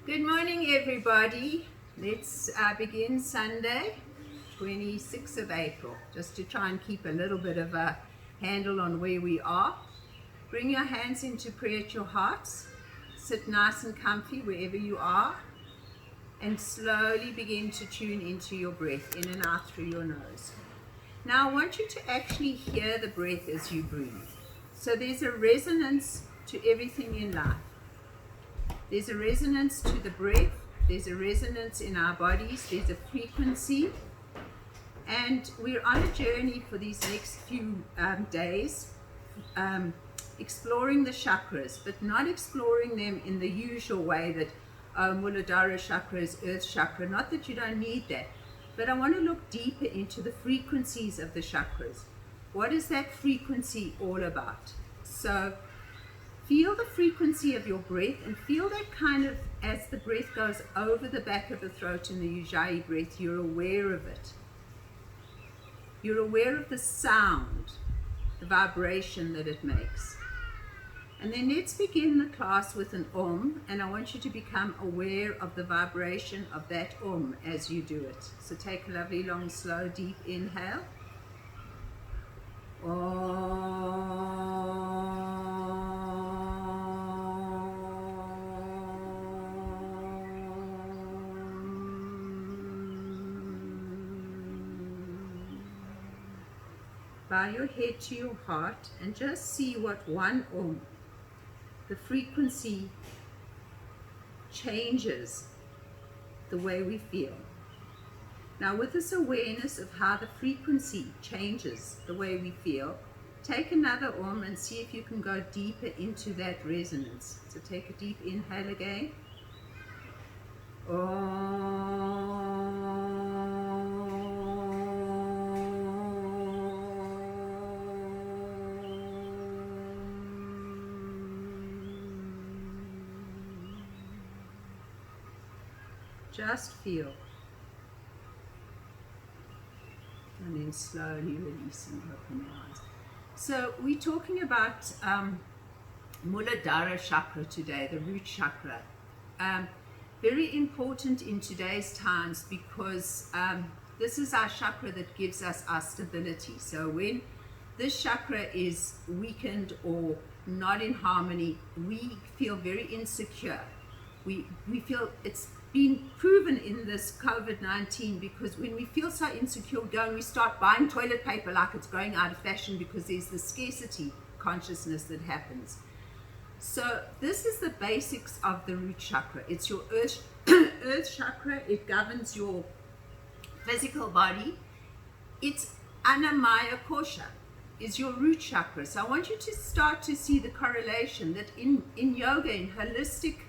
Good morning, everybody. Let's begin Sunday, 26th of April, just to try and keep a little bit of a handle on where we are. Bring your hands into prayer at your hearts. Sit nice and comfy wherever you are, and slowly begin to tune into your breath, in and out through your nose. Now, I want you to actually hear the breath as you breathe. So there's a resonance to everything in life. There's a resonance to the breath, there's a resonance in our bodies, there's a frequency, and we're on a journey for these next few days, exploring the chakras, but not exploring them in the usual way that Muladara Chakra is Earth Chakra. Not that you don't need that, but I want to look deeper into the frequencies of the chakras. What is that frequency all about? So feel the frequency of your breath, and feel that kind of, as the breath goes over the back of the throat in the Ujjayi breath, you're aware of it. You're aware of the sound, the vibration that it makes. And then let's begin the class with an Om, and I want you to become aware of the vibration of that Om as you do it. So take a lovely, long, slow, deep inhale. Bow your head to your heart and just see what one Om, the frequency, changes the way we feel. Now, with this awareness of how the frequency changes the way we feel, take another Om and see if you can go deeper into that resonance. So take a deep inhale again. Just feel. And then slowly releasing, open your eyes. So we're talking about Muladara Chakra today, the root chakra. Very important in today's times because this is our chakra that gives us our stability. So when this chakra is weakened or not in harmony, we feel very insecure. We feel it's been proven in this COVID-19 because when we feel so insecure, we start buying toilet paper like it's going out of fashion because there's the scarcity consciousness that happens. So this is the basics of the root chakra. It's your earth chakra. It governs your physical body. It's Annamaya Kosha is your root chakra. So I want you to start to see the correlation that in yoga, in holistic,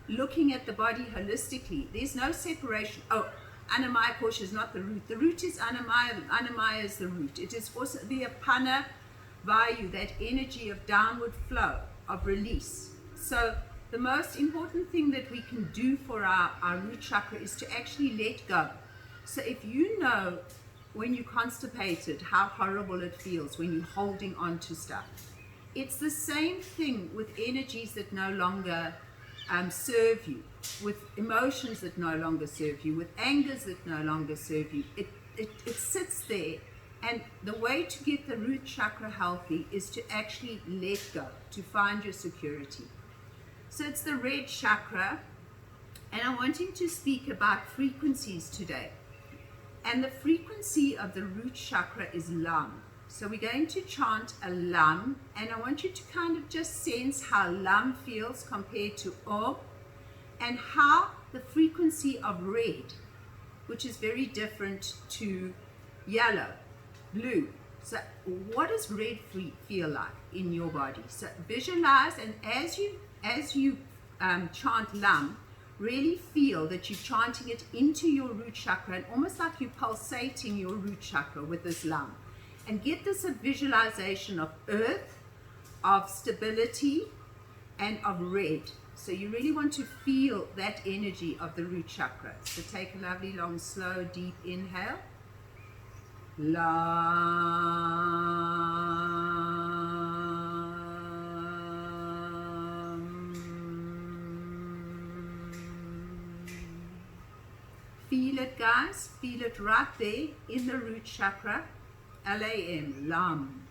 looking at the body holistically, there's no separation. Oh, Annamaya Kosha is not the root. The root is Annamaya. Annamaya is the root. It is also the Apana Vayu, that energy of downward flow, of release. So the most important thing that we can do for our root chakra is to actually let go. So if you know when you're constipated how horrible it feels when you're holding on to stuff, it's the same thing with energies that no longer serve you, with emotions that no longer serve you, with angers that no longer serve you. It sits there, and the way to get the root chakra healthy is to actually let go, to find your security. So it's the red chakra, and I'm wanting to speak about frequencies today. And the frequency of the root chakra is Lam. So we're going to chant a Lam, and I want you to kind of just sense how Lam feels compared to Om, and how the frequency of red, which is very different to yellow, blue. So what does red feel like in your body? So visualize, and as you chant Lam, really feel that you're chanting it into your root chakra, and almost like you're pulsating your root chakra with this Lam. And get this a visualization of earth, of stability, and of red. So you really want to feel that energy of the root chakra. So take a lovely, long, slow, deep inhale. Lam. feel it, guys. Feel it right there in the root chakra. LAM, lam.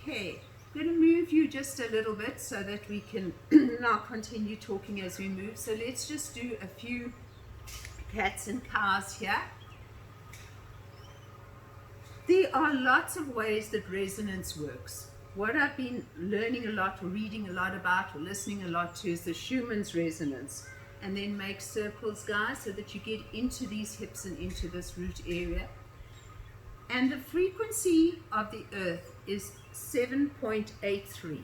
Okay, I'm going to move you just a little bit so that we can now continue talking as we move. So let's just do a few cats and cows here. There are lots of ways that resonance works. What I've been learning a lot, or reading a lot about, or listening a lot to is the Schumann's resonance. And then make circles, guys, so that you get into these hips and into this root area. And the frequency of the earth is 7.83.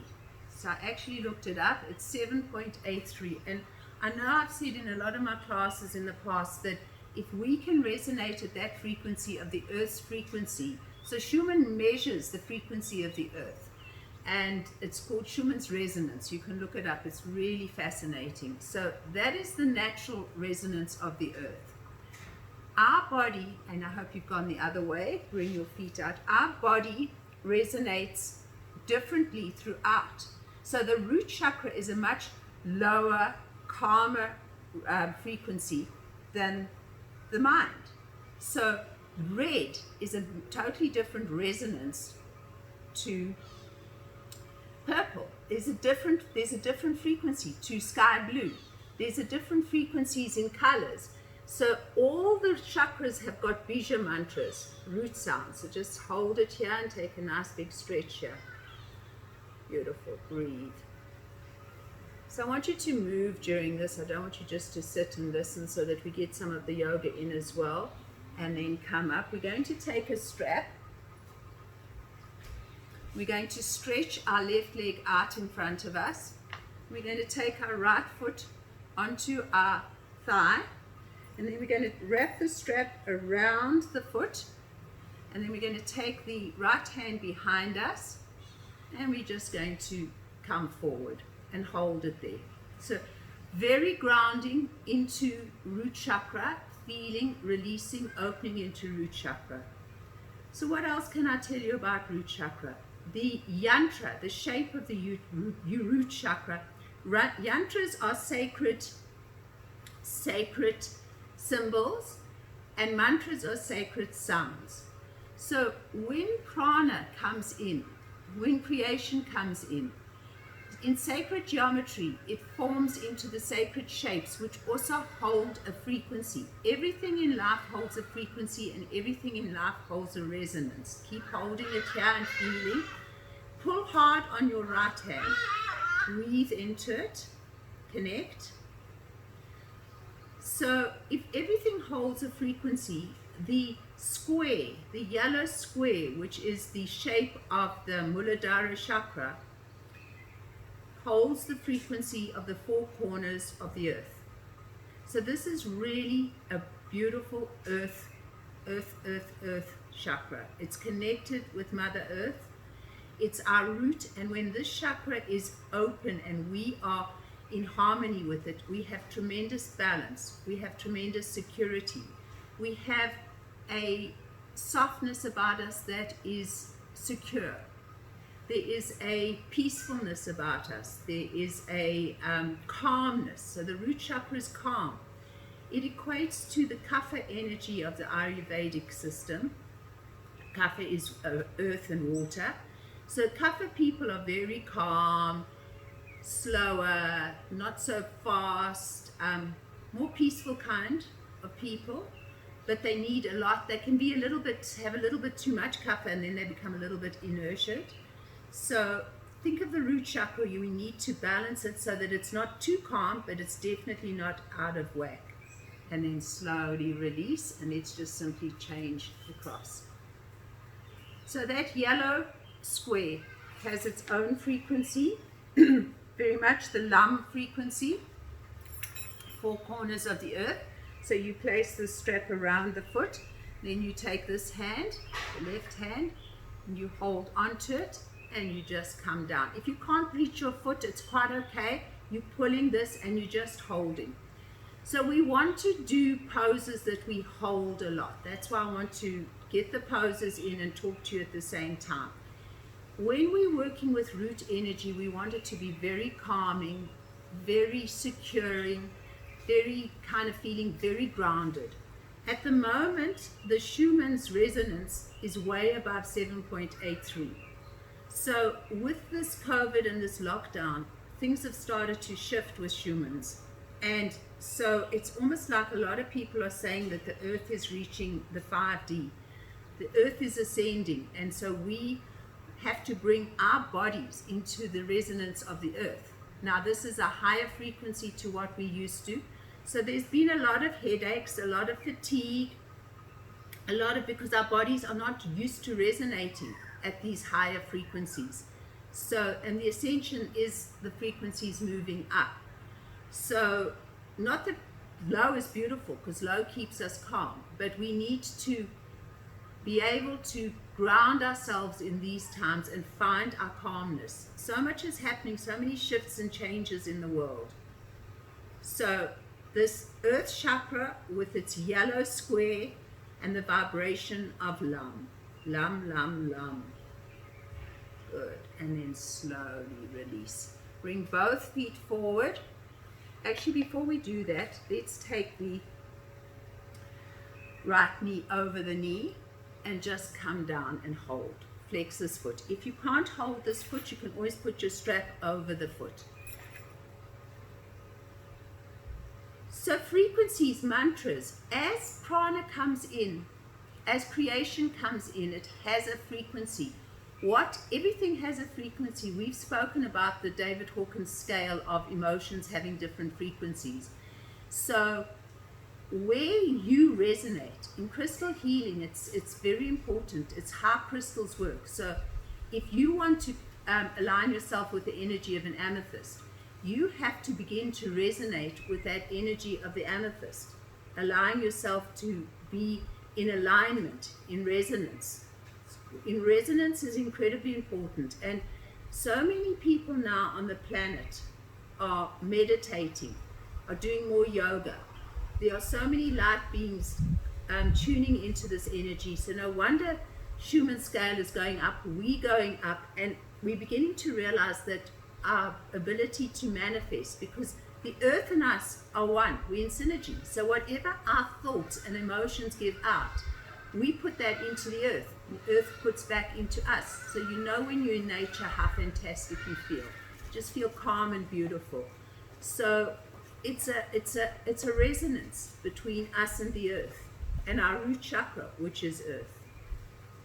So I actually looked it up. It's 7.83. And I know I've said in a lot of my classes in the past that if we can resonate at that frequency of the earth's frequency, so Schumann measures the frequency of the earth, and it's called Schumann's resonance. You can look it up. It's really fascinating. So that is the natural resonance of the earth. Our body, and I hope you've gone the other way, bring your feet out, our body resonates differently throughout. So the root chakra is a much lower, calmer frequency than the mind. So red is a totally different resonance to purple. There's a different frequency to sky blue. There's a different frequencies in colors. So all the chakras have got bija mantras, root sounds. So just hold it here and take a nice big stretch here. Beautiful. Breathe. So I want you to move during this. I don't want you just to sit and listen, so that we get some of the yoga in as well. And then come up. We're going to take a strap. We're going to stretch our left leg out in front of us. We're going to take our right foot onto our thigh. And then we're going to wrap the strap around the foot. And then we're going to take the right hand behind us. And we're just going to come forward and hold it there. So very grounding into root chakra, feeling, releasing, opening into root chakra. So what else can I tell you about root chakra? The yantra, the shape of the root chakra. Yantras are sacred symbols, and mantras are sacred sounds. So when prana comes in, when creation comes in sacred geometry, it forms into the sacred shapes, which also hold a frequency. Everything in life holds a frequency, and everything in life holds a resonance. Keep holding it here and feeling. Pull hard on your right hand. Breathe into it. Connect. So if everything holds a frequency, the square, the yellow square, which is the shape of the Muladhara Chakra, holds the frequency of the four corners of the earth. So this is really a beautiful earth chakra. It's connected with Mother Earth. It's our root, and when this chakra is open and we are in harmony with it, we have tremendous balance. We have tremendous security. We have a softness about us that is secure. There is a peacefulness about us. There is a calmness. So the root chakra is calm. It equates to the kapha energy of the Ayurvedic system. Kapha is earth and water. So kapha people are very calm, slower, not so fast, more peaceful kind of people. But they need a lot. They can be have a little bit too much kapha, and then they become a little bit inertia. So think of the root chakra. You need to balance it so that it's not too calm, but it's definitely not out of whack. And then slowly release, and let's just simply change across. So that yellow square has its own frequency, very much the lam frequency, four corners of the earth. So you place the strap around the foot, then you take this hand, the left hand, and you hold onto it, and you just come down. If you can't reach your foot, it's quite okay. You're pulling this and you're just holding. So we want to do poses that we hold a lot. That's why I want to get the poses in and talk to you at the same time. When we're working with root energy, we want it to be very calming, very securing, very kind of feeling very grounded. At the moment, the Schumann's resonance is way above 7.83. So with this COVID and this lockdown, things have started to shift with Schumann's. And so it's almost like a lot of people are saying that the earth is reaching the 5D. The earth is ascending, and so we have to bring our bodies into the resonance of the earth. Now this is a higher frequency to what we used to. So there's been a lot of headaches, a lot of fatigue, because our bodies are not used to resonating at these higher frequencies. So, and the ascension is the frequencies moving up. So, not that low is beautiful, because low keeps us calm, but we need to be able to ground ourselves in these times and find our calmness. So much is happening, so many shifts and changes in the world. So, this earth chakra with its yellow square and the vibration of Lam. Lam, Lam, Lam. Good. And then slowly release. Bring both feet forward. Actually, before we do that, let's take the right knee over the knee and just come down and hold. Flex this foot. If you can't hold this foot, you can always put your strap over the foot. So frequencies, mantras, as prana comes in, as creation comes in, it has a frequency. Everything has a frequency. We've spoken about the David Hawkins scale of emotions having different frequencies. So where you resonate, in crystal healing, it's very important. It's how crystals work. So if you want to align yourself with the energy of an amethyst, you have to begin to resonate with that energy of the amethyst, allowing yourself to be in alignment, in resonance. In resonance is incredibly important, and so many people now on the planet are meditating, are doing more yoga. There are so many light beings tuning into this energy, so no wonder Schumann's scale is going up, we're going up, and we're beginning to realize that our ability to manifest, because the earth and us are one, we're in synergy. So whatever our thoughts and emotions give out, we put that into the earth. The earth puts back into us. So you know when you're in nature how fantastic you feel. Just feel calm and beautiful. So it's a resonance between us and the earth, and our root chakra, which is earth.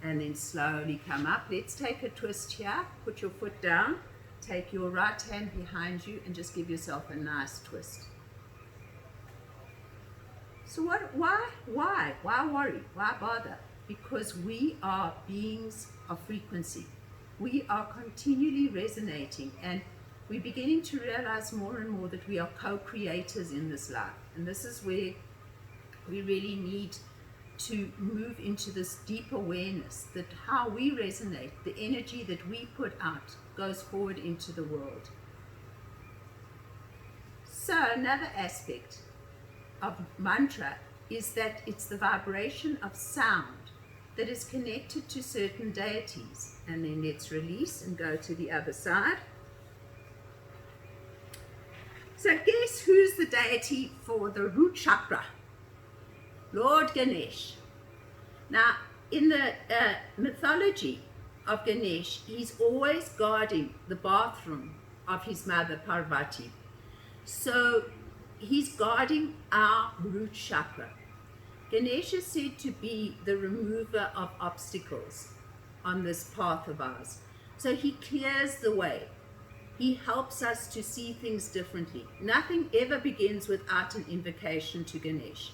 And then slowly come up. Let's take a twist here. Put your foot down. Take your right hand behind you and just give yourself a nice twist. So why worry? Why bother? Because we are beings of frequency. We are continually resonating, and we're beginning to realize more and more that we are co-creators in this life. And this is where we really need to move into this deep awareness that how we resonate, the energy that we put out goes forward into the world. So another aspect of mantra is that it's the vibration of sound that is connected to certain deities. And then let's release and go to the other side. So guess who's the deity for the root chakra? Lord Ganesh. Now, in the mythology of Ganesh, he's always guarding the bathroom of his mother Parvati. So he's guarding our root chakra. Ganesh is said to be the remover of obstacles on this path of ours. So he clears the way. He helps us to see things differently. Nothing ever begins without an invocation to Ganesh.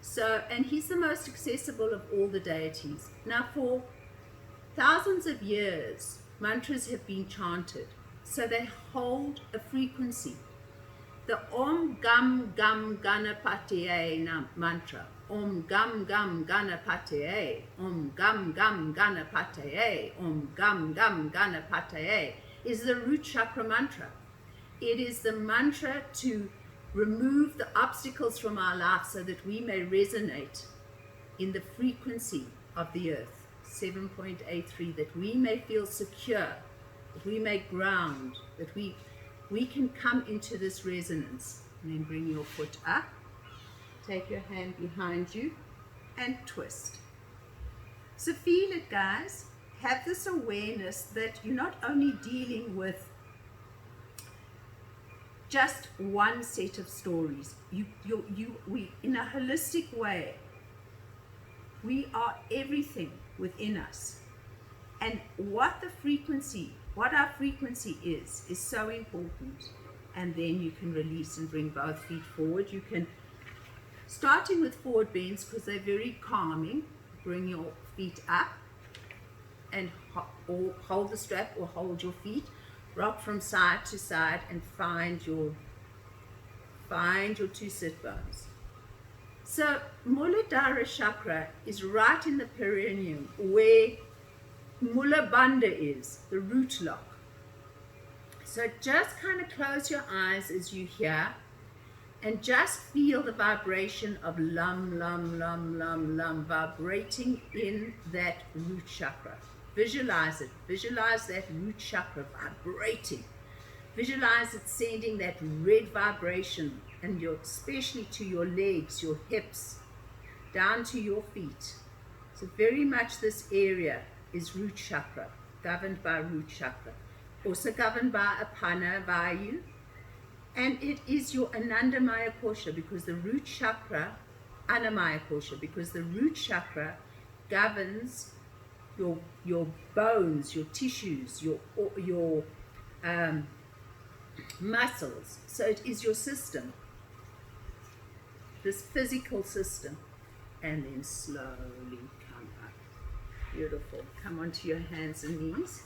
So, and he's the most accessible of all the deities. Now, for thousands of years, mantras have been chanted. So they hold a frequency. The Om Gam Gam Ganapatiye mantra. Om Gam Gam Ganapatiye. Om Gam Gam Ganapatiye. Om Gam Gam Ganapatiye is the root chakra mantra. It is the mantra to remove the obstacles from our life so that we may resonate in the frequency of the earth, 7.83, that we may feel secure, that we may ground, that we we can come into this resonance. And then bring your foot up, take your hand behind you, and twist. So feel it, guys. Have this awareness that you're not only dealing with just one set of stories. We, in a holistic way, we are everything within us. And what our frequency is so important. And then you can release and bring both feet forward. You can, starting with forward bends because they're very calming, bring your feet up and hold the strap or hold your feet. Rock from side to side and find your two sit bones. So Muladhara Chakra is right in the perineum where Muladara is, the root lock. So just kind of close your eyes as you hear and just feel the vibration of lum, lum, lum, lum, lum vibrating in that root chakra. Visualize it. Visualize that root chakra vibrating. Visualize it sending that red vibration, and especially to your legs, your hips, down to your feet. So very much this area is root chakra, governed by root chakra. Also governed by Apana, Vayu. And it is your Anandamaya Kosha, because the root chakra, Anamaya Kosha, because the root chakra governs your bones, your tissues, your muscles. So it is your system, this physical system. And then slowly come up. Beautiful. Come onto your hands and knees.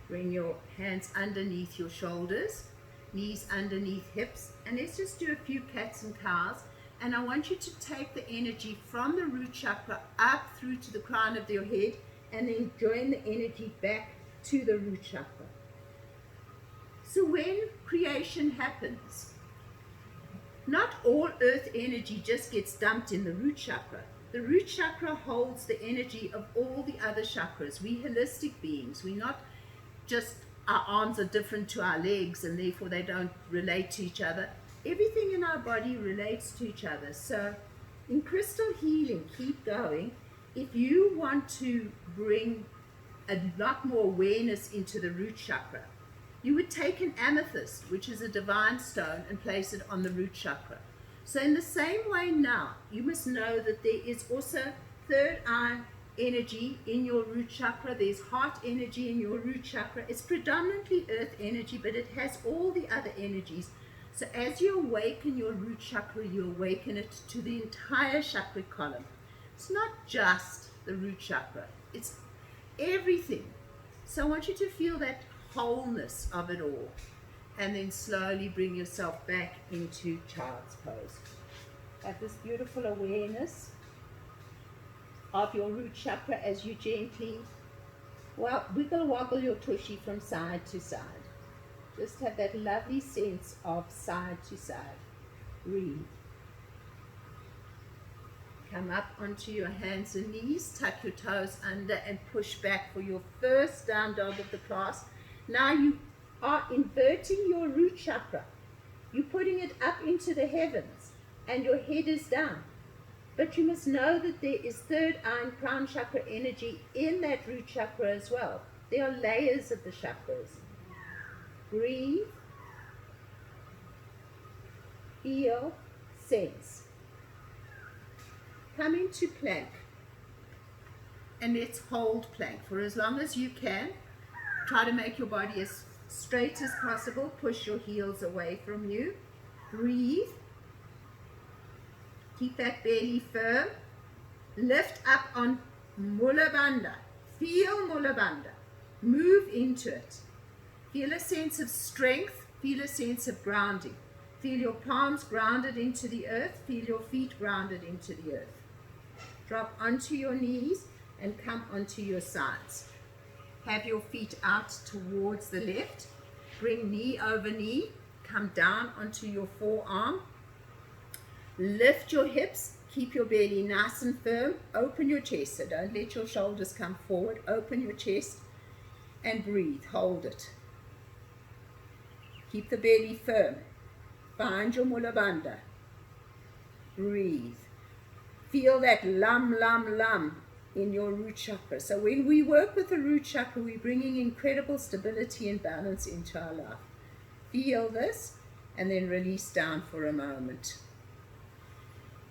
Bring your hands underneath your shoulders, knees underneath hips, and let's just do a few cats and cows. And I want you to take the energy from the root chakra up through to the crown of your head, and then join the energy back to the root chakra. So when creation happens, not all earth energy just gets dumped in the root chakra. The root chakra holds the energy of all the other chakras. We holistic beings. We're not just, our arms are different to our legs and therefore they don't relate to each other. Everything in our body relates to each other. So in crystal healing, keep going. If you want to bring a lot more awareness into the root chakra, you would take an amethyst, which is a divine stone, and place it on the root chakra. So in the same way now, you must know that there is also third eye energy in your root chakra. There's heart energy in your root chakra. It's predominantly earth energy, but it has all the other energies. So as you awaken your root chakra, you awaken it to the entire chakra column. It's not just the root chakra, it's everything. So I want you to feel that wholeness of it all, and then slowly bring yourself back into child's pose. Have this beautiful awareness of your root chakra as you gently, wiggle woggle your tushy from side to side. Just have that lovely sense of side to side. Breathe. Come up onto your hands and knees, tuck your toes under and push back for your first down dog of the class. Now you are inverting your root chakra. You're putting it up into the heavens and your head is down. But you must know that there is third eye and crown chakra energy in that root chakra as well. There are layers of the chakras. Breathe, feel, sense. Come into plank, and let's hold plank for as long as you can. Try to make your body as straight as possible. Push your heels away from you. Breathe. Keep that belly firm. Lift up on Mula Bandha. Feel Mula Bandha. Move into it. Feel a sense of strength. Feel a sense of grounding. Feel your palms grounded into the earth. Feel your feet grounded into the earth. Drop onto your knees and come onto your sides. Have your feet out towards the left. Bring knee over knee. Come down onto your forearm. Lift your hips Keep your belly nice and firm. Open your chest, so don't let your shoulders come forward. Open your chest and breathe. Hold it. Keep the belly firm. Find your Mula Bandha. Breathe. Feel that lum, lum, lum in your root chakra. So when we work with the root chakra, we're bringing incredible stability and balance into our life. Feel this and then release down for a moment.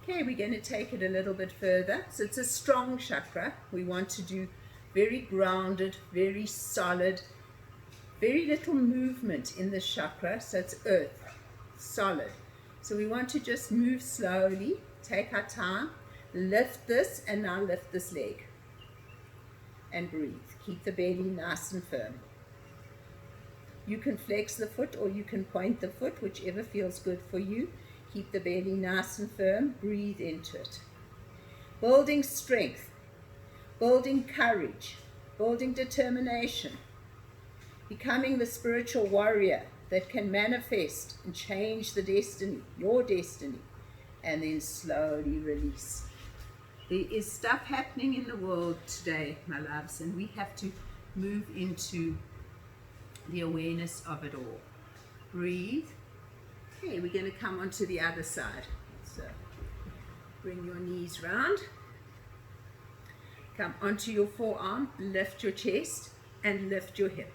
Okay, we're going to take it a little bit further. So it's a strong chakra. We want to do very grounded, very solid, very little movement in the chakra. So it's earth, solid. So we want to just move slowly, take our time, lift this, and now lift this leg. And breathe. Keep the belly nice and firm. You can flex the foot or you can point the foot, whichever feels good for you. Keep the belly nice and firm. Breathe into it. Building strength, building courage, building determination, becoming the spiritual warrior that can manifest and change the destiny, your destiny, and then slowly release. There is stuff happening in the world today, my loves, and we have to move into the awareness of it all. Breathe. Okay, we're going to come onto the other side. So bring your knees round. Come onto your forearm, lift your chest and lift your hip.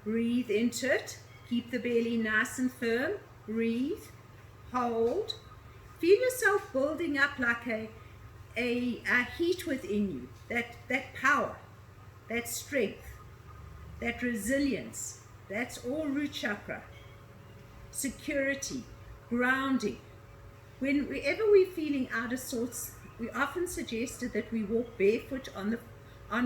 Breathe into it. Keep the belly nice and firm. Breathe. Hold. Feel yourself building up like a heat within you. That power, that strength, that resilience. That's all root chakra. Security, grounding. Whenever we're feeling out of sorts, we often suggested that we walk barefoot on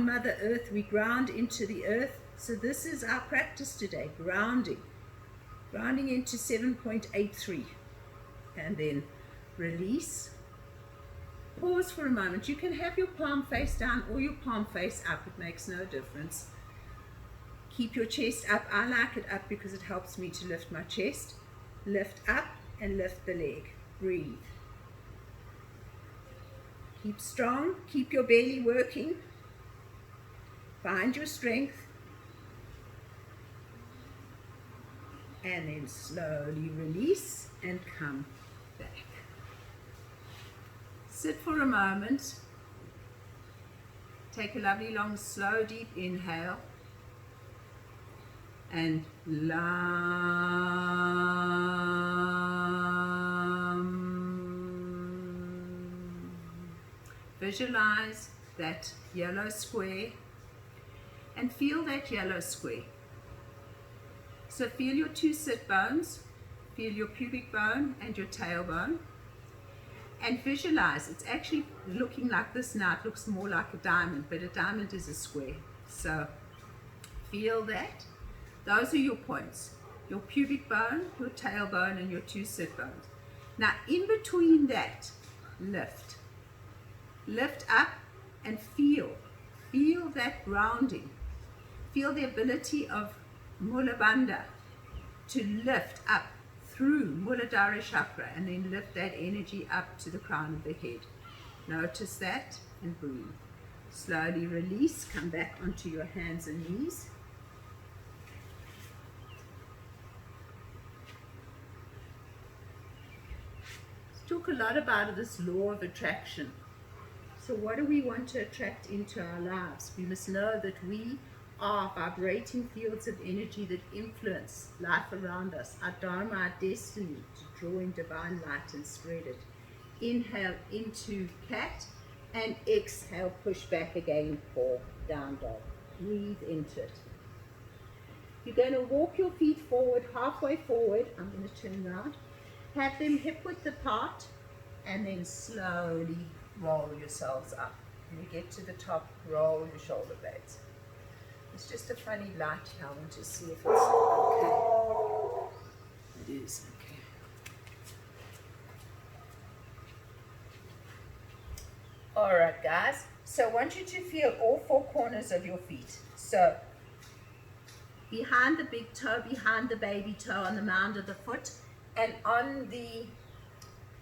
Mother Earth. We ground into the earth. So this is our practice today, grounding into 7.83, and then release. Pause for a moment. You can have your palm face down or your palm face up. It makes no difference. Keep your chest up. I like it up because it helps me to lift my chest. Lift up and lift the leg. Breathe. Keep strong. Keep your belly working. Find your strength. And then slowly release and come back. Sit for a moment. Take a lovely, long, slow, deep inhale. And visualize that yellow square and feel that yellow square. So feel your two sit bones, feel your pubic bone and your tailbone, and visualize. It's actually looking like this now. It looks more like a diamond, but a diamond is a square. So feel that. Those are your points, your pubic bone, your tailbone, and your two sit bones. Now, in between that, lift. Lift up and feel that grounding. Feel the ability of Mula Bandha to lift up through Muladhara Chakra and then lift that energy up to the crown of the head. Notice that and breathe. Slowly release, come back onto your hands and knees. Talk a lot about this law of attraction. So what do we want to attract into our lives? We must know that we are vibrating fields of energy that influence life around us, our dharma, our destiny, to draw in divine light and spread it. Inhale into cat and exhale, push back again for down dog. Breathe into it. You're going to walk your feet forward, halfway forward. I'm going to turn around. Have them hip width apart and then slowly roll yourselves up. When you get to the top, roll your shoulder blades. It's just a funny light here. I want to see if it's okay. It is okay. Alright guys, so I want you to feel all four corners of your feet. So behind the big toe, behind the baby toe, on the mound of the foot, and on the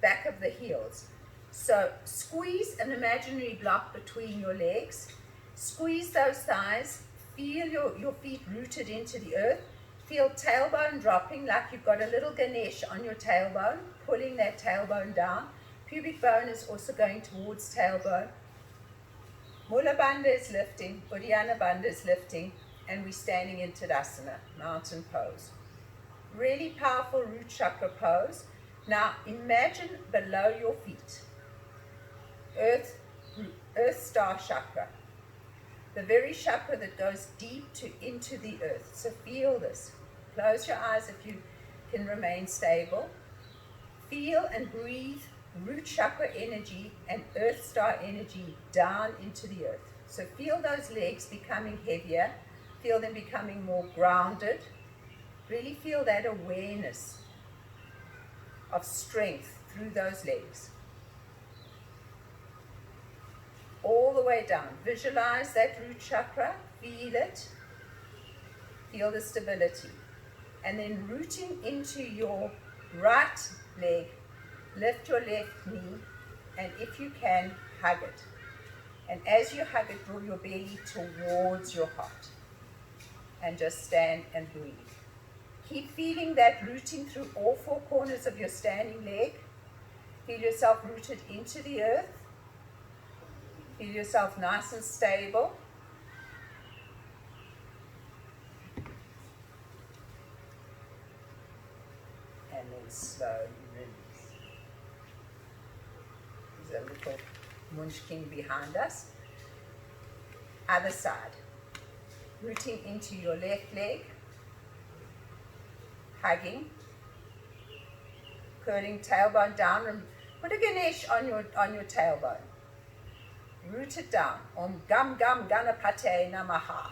back of the heels. So squeeze an imaginary block between your legs. Squeeze those thighs. Feel your feet rooted into the earth. Feel tailbone dropping like you've got a little Ganesh on your tailbone, pulling that tailbone down. Pubic bone is also going towards tailbone. Mula Bandha is lifting, Uddiyana Bandha is lifting, and we're standing in Tadasana, mountain pose. Really powerful root chakra pose. Now imagine below your feet, Earth Star Chakra, the very chakra that goes deep into the earth. So feel this. Close your eyes if you can remain stable. Feel and breathe root chakra energy and earth star energy down into the earth. So feel those legs becoming heavier. Feel them becoming more grounded. Really feel that awareness of strength through those legs. All the way down. Visualize that root chakra. Feel it. Feel the stability. And then rooting into your right leg, lift your left knee, and if you can, hug it. And as you hug it, draw your belly towards your heart. And just stand and breathe. Keep feeling that rooting through all four corners of your standing leg. Feel yourself rooted into the earth. Feel yourself nice and stable. And then slowly release. There's a little munchkin behind us. Other side. Rooting into your left leg. Hugging. Curling tailbone down. Put a Ganesh on your tailbone. Root it down. Om Gam Gam Ganapatsy Namaha.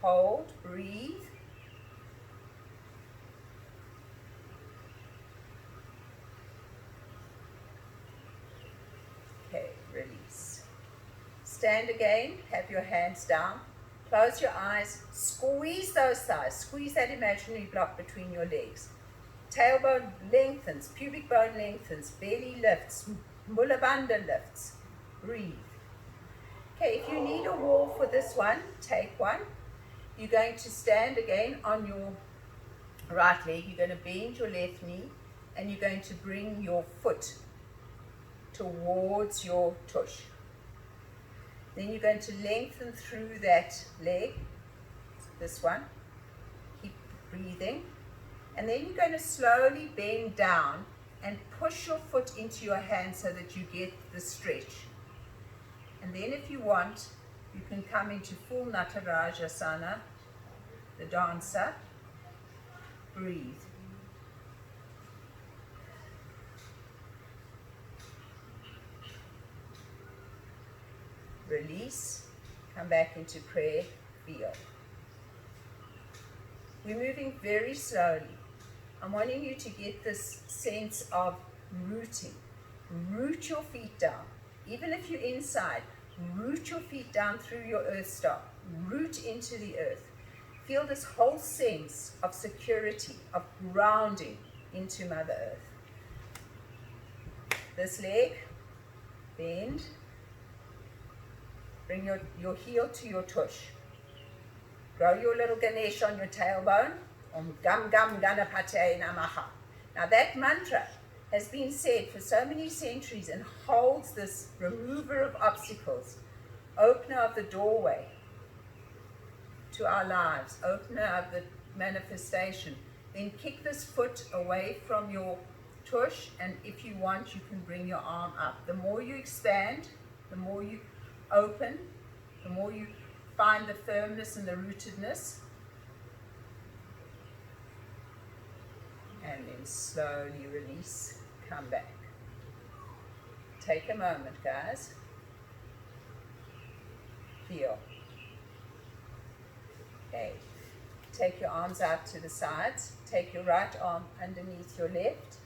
Hold, breathe. Okay, release. Stand again, have your hands down. Close your eyes, squeeze those thighs. Squeeze that imaginary block between your legs. Tailbone lengthens, pubic bone lengthens, belly lifts, Mula Bandha lifts. Breathe. Okay, if you need a wall for this one, take one. You're going to stand again on your right leg. You're going to bend your left knee and you're going to bring your foot towards your tush. Then you're going to lengthen through that leg, this one. Keep breathing. And then you're going to slowly bend down and push your foot into your hand so that you get the stretch. And then if you want, you can come into full Natarajasana, the dancer. Breathe. Release. Come back into prayer. Feel. We're moving very slowly. I'm wanting you to get this sense of rooting. Root your feet down. Even if you're inside, root your feet down through your earth star. Root into the earth. Feel this whole sense of security, of grounding into Mother Earth. This leg, bend. Bring your heel to your tush. Grow your little Ganesh on your tailbone. Om Gam Gam Ganapatsy Namaha. Now that mantra has been said for so many centuries and holds this remover of obstacles, opener of the doorway to our lives, opener of the manifestation. Then kick this foot away from your tush, and if you want, you can bring your arm up. The more you expand, the more you open, the more you find the firmness and the rootedness. And then slowly release, come back. Take a moment, guys. Feel. Okay. Take your arms out to the sides. Take your right arm underneath your left.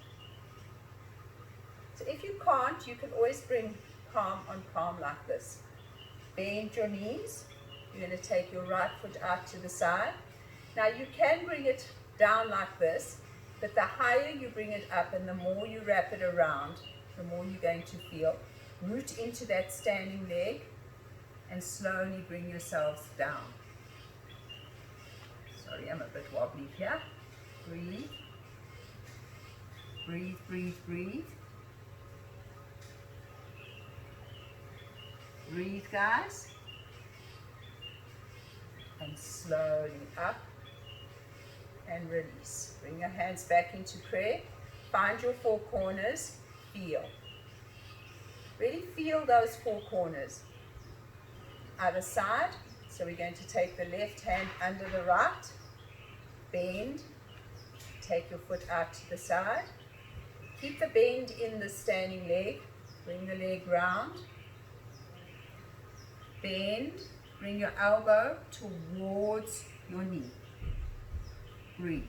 So if you can't, you can always bring palm on palm like this. Bend your knees. You're going to take your right foot out to the side. Now you can bring it down like this, but the higher you bring it up and the more you wrap it around, the more you're going to feel. Root into that standing leg and slowly bring yourselves down. Sorry, I'm a bit wobbly here. Breathe. Breathe, breathe, breathe. Breathe, guys. And slowly up and release. Bring your hands back into prayer. Find your four corners. Feel. Really feel those four corners. Other side. So we're going to take the left hand under the right. Bend. Take your foot out to the side. Keep the bend in the standing leg. Bring the leg round. Bend. Bring your elbow towards your knee. Breathe.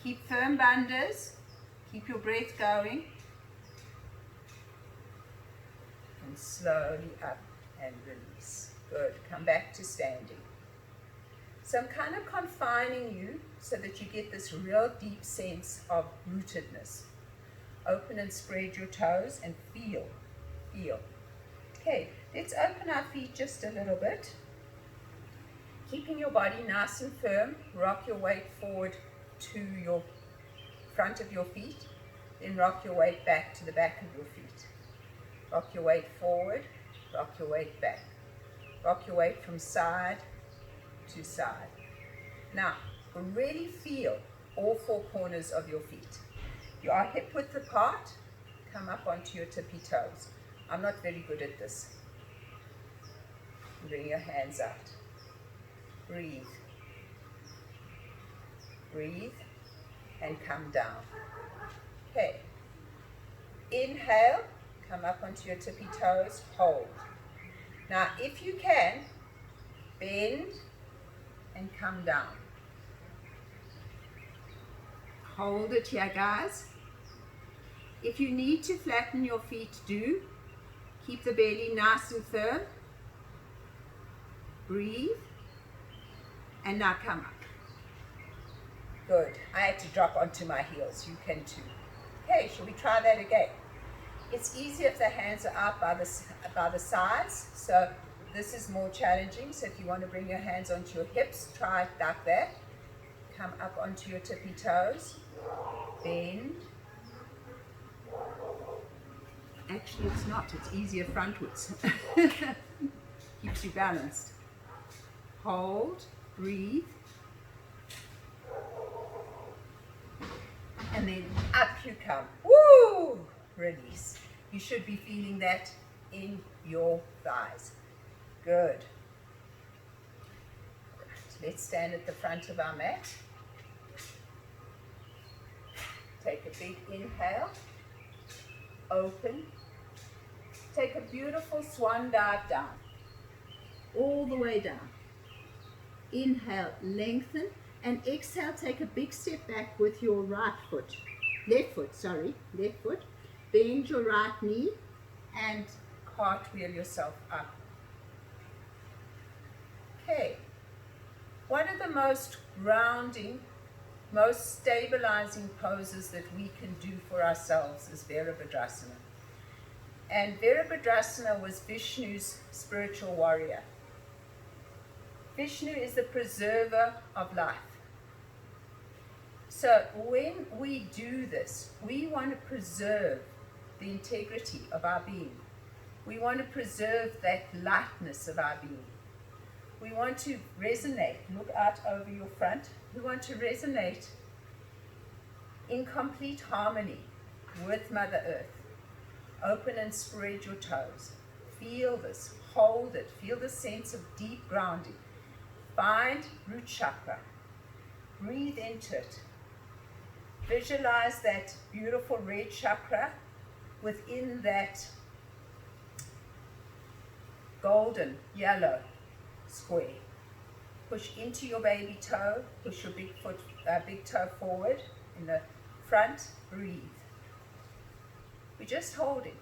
Keep firm bandhas. Keep your breath going. And slowly up and release. Good. Come back to standing. So I'm kind of confining you so that you get this real deep sense of rootedness. Open and spread your toes and feel. Feel. Okay, let's open our feet just a little bit. Keeping your body nice and firm, rock your weight forward to your front of your feet, then rock your weight back to the back of your feet. Rock your weight forward, rock your weight back. Rock your weight from side to side. Now, really feel all four corners of your feet. You are hip width apart, come up onto your tippy toes. I'm not very good at this. Bring your hands out. Breathe. Breathe and come down. Okay. Inhale, come up onto your tippy toes, hold. Now, if you can, bend and come down. Hold it here, guys. If you need to flatten your feet, do. Keep the belly nice and firm. Breathe. And now come up. Good. I had to drop onto my heels. You can too. Okay, shall we try that again? It's easier if the hands are out by the sides. So this is more challenging. So if you want to bring your hands onto your hips, try it like that. Come up onto your tippy toes. Bend. Actually, it's not. It's easier frontwards. Keeps you balanced. Hold. Breathe. And then up you come. Woo! Release. You should be feeling that in your thighs. Good. Let's stand at the front of our mat. Take a big inhale. Open. Take a beautiful swan dive down. All the way down. Inhale, lengthen. And exhale, take a big step back with your left foot. Bend your right knee and cartwheel yourself up. Okay. One of the most grounding, most stabilizing poses that we can do for ourselves is Vibrate. And Vibrate was Vishnu's spiritual warrior. Vishnu is the preserver of life. So when we do this, we want to preserve the integrity of our being. We want to preserve that lightness of our being. We want to resonate, look out over your front. We want to resonate in complete harmony with Mother Earth. Open and spread your toes. Feel this, hold it, feel the sense of deep grounding. Find Root Chakra. Breathe into it. Visualize that beautiful red chakra within that golden yellow square. Push into your baby toe. Push your big toe forward in the front. Breathe. We're just holding.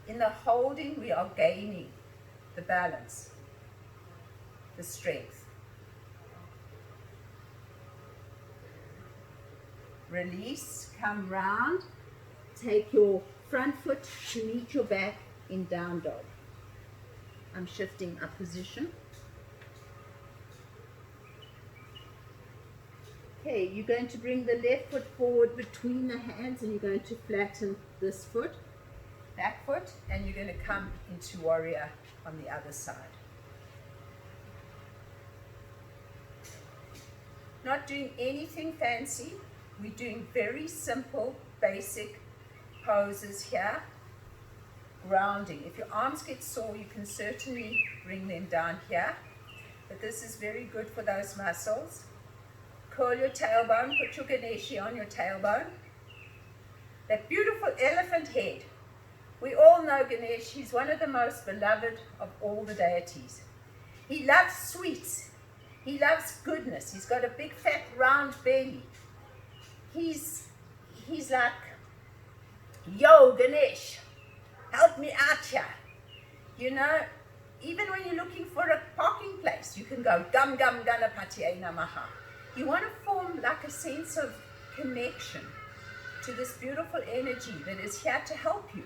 In the holding, we are gaining the balance, the strength. release, come round, take your front foot to meet your back in down dog. I'm shifting up position. Okay, you're going to bring the left foot forward between the hands and you're going to flatten this foot, back foot, and you're going to come into warrior on the other side. Not doing anything fancy. We're doing very simple, basic poses here. Grounding. If your arms get sore, you can certainly bring them down here. But this is very good for those muscles. Curl your tailbone. Put your Ganeshi on your tailbone. That beautiful elephant head. We all know Ganesh. He's one of the most beloved of all the deities. He loves sweets. He loves goodness. He's got a big fat round belly. He's like, yo Ganesh, help me out here. You know, even when you're looking for a parking place, you can go gum gum Ganapatsy namaha. You want to form like a sense of connection to this beautiful energy that is here to help you.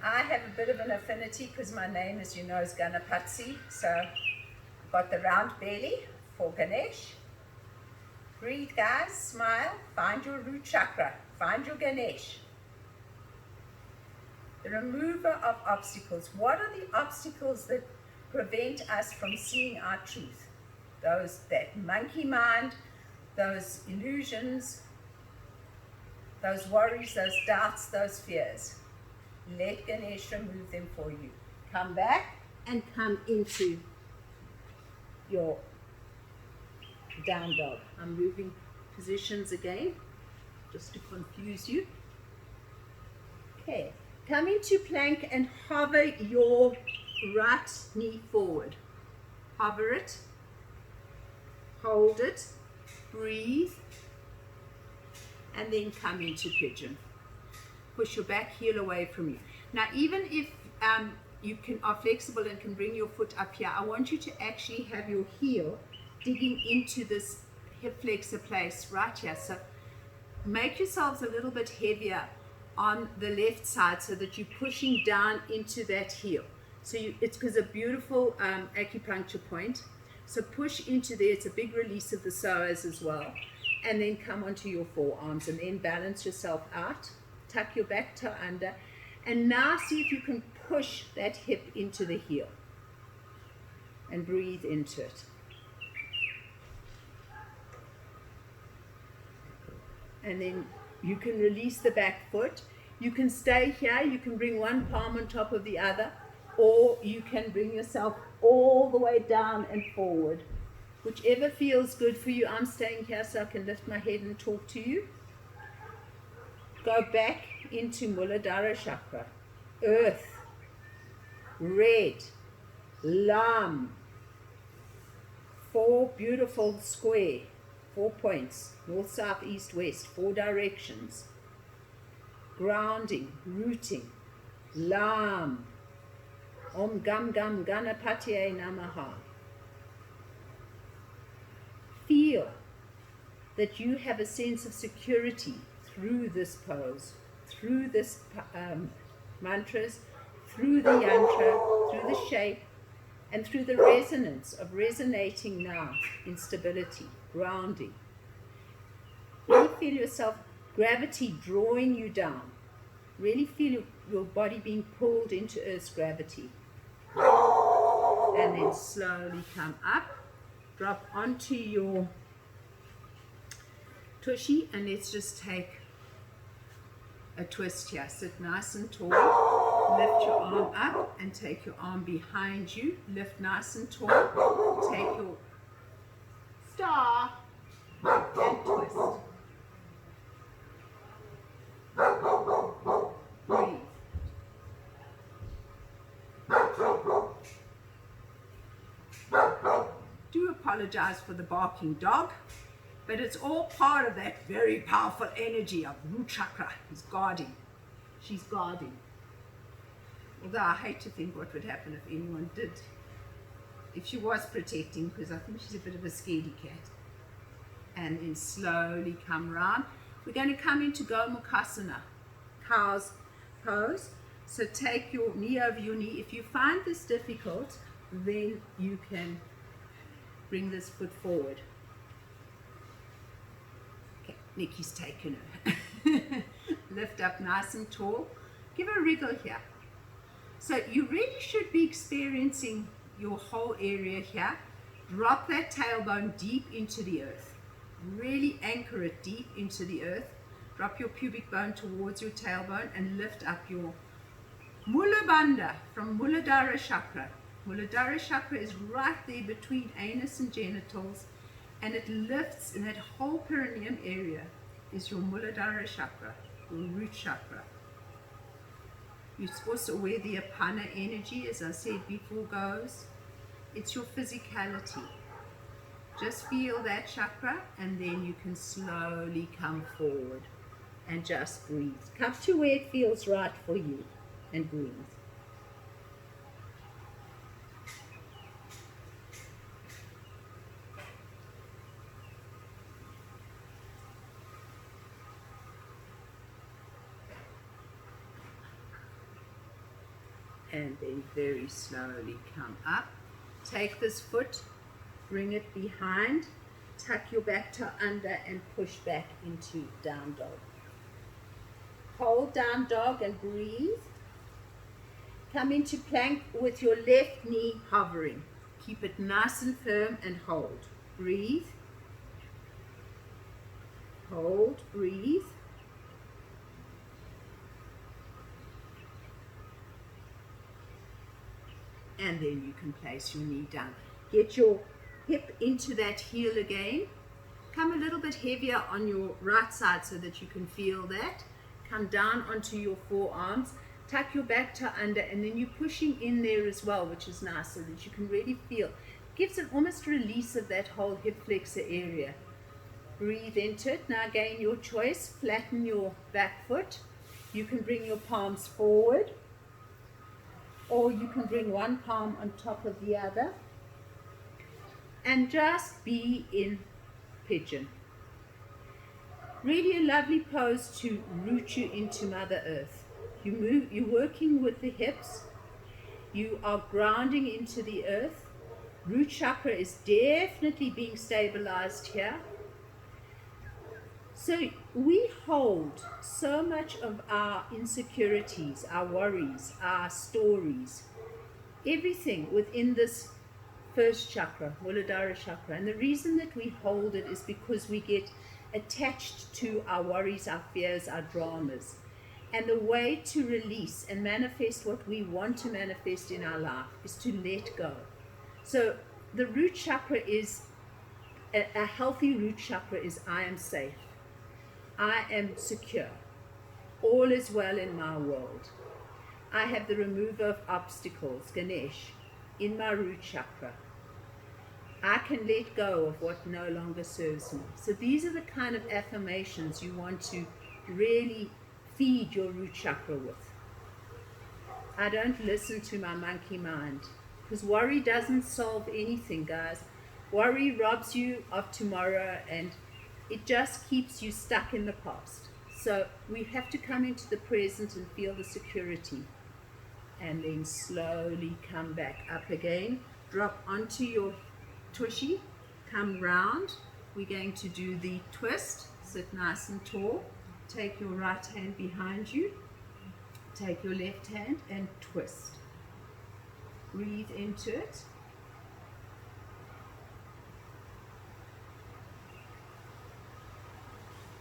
I have a bit of an affinity because my name, as you know, is Ganapatsy. So I've got the round belly for Ganesh. Breathe, guys. Smile. Find your root chakra. Find your Ganesh. The remover of obstacles. What are the obstacles that prevent us from seeing our truth? That monkey mind, those illusions, those worries, those doubts, those fears. Let Ganesh remove them for you. Come back and come into your down dog. I'm moving positions again, just to confuse you. Okay, come into plank and hover your right knee forward. Hover it, hold it, breathe, and then come into pigeon. Push your back heel away from you. Now, even if you are flexible and can bring your foot up here, I want you to actually have your heel digging into this hip flexor place right here. So make yourselves a little bit heavier on the left side so that you're pushing down into that heel. So it's because a beautiful acupuncture point. So push into there. It's a big release of the psoas as well. And then come onto your forearms and then balance yourself out. Tuck your back toe under, and now see if you can push that hip into the heel and breathe into it. And then you can release the back foot. You can stay here, you can bring one palm on top of the other, or you can bring yourself all the way down and forward. Whichever feels good for you. I'm staying here so I can lift my head and talk to you. Go back into Muladhara Chakra, earth, red, lam, 4 beautiful square, 4 points, north, south, east, west, 4 directions, grounding, rooting, lam, om gam gam Ganapatsy namaha. Feel that you have a sense of security through this pose, through this mantras, through the yantra, through the shape, and through the resonance of resonating now in stability, grounding. Really feel yourself, gravity drawing you down. Really feel your body being pulled into Earth's gravity. And then slowly come up, drop onto your tushy, and let's just take a twist here. Sit nice and tall. Lift your arm up and take your arm behind you. Lift nice and tall. Take your star and twist. Breathe. Do apologize for the barking dog. But it's all part of that very powerful energy of Root Chakra. He's guarding. She's guarding. Although I hate to think what would happen if anyone did. If she was protecting, because I think she's a bit of a scaredy cat. And then slowly come round. We're going to come into Gomukhasana, cow's pose. So take your knee over your knee. If you find this difficult, then you can bring this foot forward. Okay, Nikki's taken her. Lift up nice and tall. Give a wriggle here. So you really should be experiencing your whole area here. Drop that tailbone deep into the earth. Really anchor it deep into the earth. Drop your pubic bone towards your tailbone and lift up your Muladara from Muladhara Chakra. Muladara Chakra is right there between anus and genitals, and it lifts in that whole perineum area is your Muladara Chakra, your root chakra. It's also where the apana energy, as I said before, goes. It's your physicality. Just feel that chakra, and then you can slowly come forward and just breathe. Come to where it feels right for you and breathe. And then very slowly come up. Take this foot, bring it behind, tuck your back toe under and push back into down dog. Hold down dog and breathe. Come into plank with your left knee hovering. Keep it nice and firm and hold. Breathe. Hold, breathe. And then you can place your knee down. Get your hip into that heel again. Come a little bit heavier on your right side so that you can feel that. Come down onto your forearms. Tuck your back toe under, and then you're pushing in there as well, which is nice, so that you can really feel. Gives an almost release of that whole hip flexor area. Breathe into it. Now again, your choice. Flatten your back foot. You can bring your palms forward, or you can bring one palm on top of the other and just be in pigeon. Really a lovely pose to root you into Mother Earth. You're working with the hips, you are grounding into the earth. Root chakra is definitely being stabilized here. So we hold so much of our insecurities, our worries, our stories, everything within this first chakra, Muladara Chakra. And the reason that we hold it is because we get attached to our worries, our fears, our dramas. And the way to release and manifest what we want to manifest in our life is to let go. So the root chakra is, a healthy root chakra is I am safe. I am secure. All is well in my world. I have the remover of obstacles, Ganesh, in my root chakra. I can let go of what no longer serves me. So these are the kind of affirmations you want to really feed your root chakra with. I don't listen to my monkey mind, because worry doesn't solve anything, guys. Worry robs you of tomorrow, and it just keeps you stuck in the past. So we have to come into the present and feel the security. And then slowly come back up again. Drop onto your tushy. Come round. We're going to do the twist. Sit nice and tall. Take your right hand behind you. Take your left hand and twist. Breathe into it.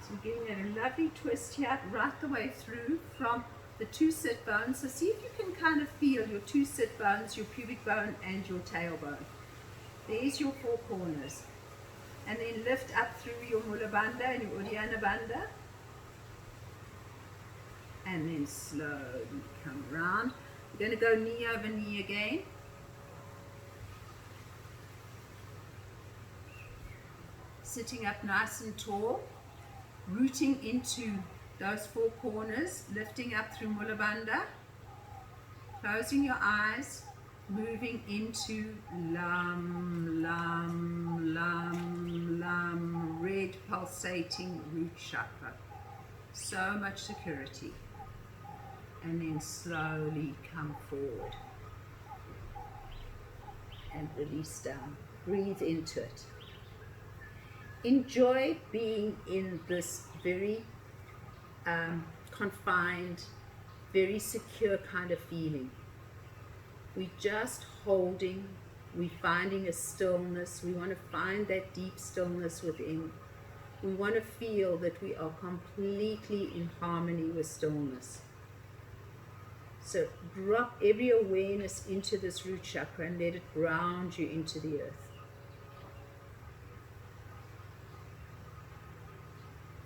So we're getting a lovely twist here right the way through from the two sit bones. So see if you can kind of feel your two sit bones, your pubic bone and your tailbone. There's your four corners. And then lift up through your Mula Bandha and your Uddiyana Bandha. And then slowly come around. We're going to go knee over knee again. Sitting up nice and tall. Rooting into those four corners, lifting up through Mula Bandha, closing your eyes, moving into Lam, Lam, Lam, Lam, red pulsating root chakra. So much security. And then slowly come forward and release down. Breathe into it. Enjoy being in this very confined, very secure kind of feeling. We're just holding, we're finding a stillness. We want to find that deep stillness within. We want to feel that we are completely in harmony with stillness. So drop every awareness into this root chakra and let it ground you into the earth.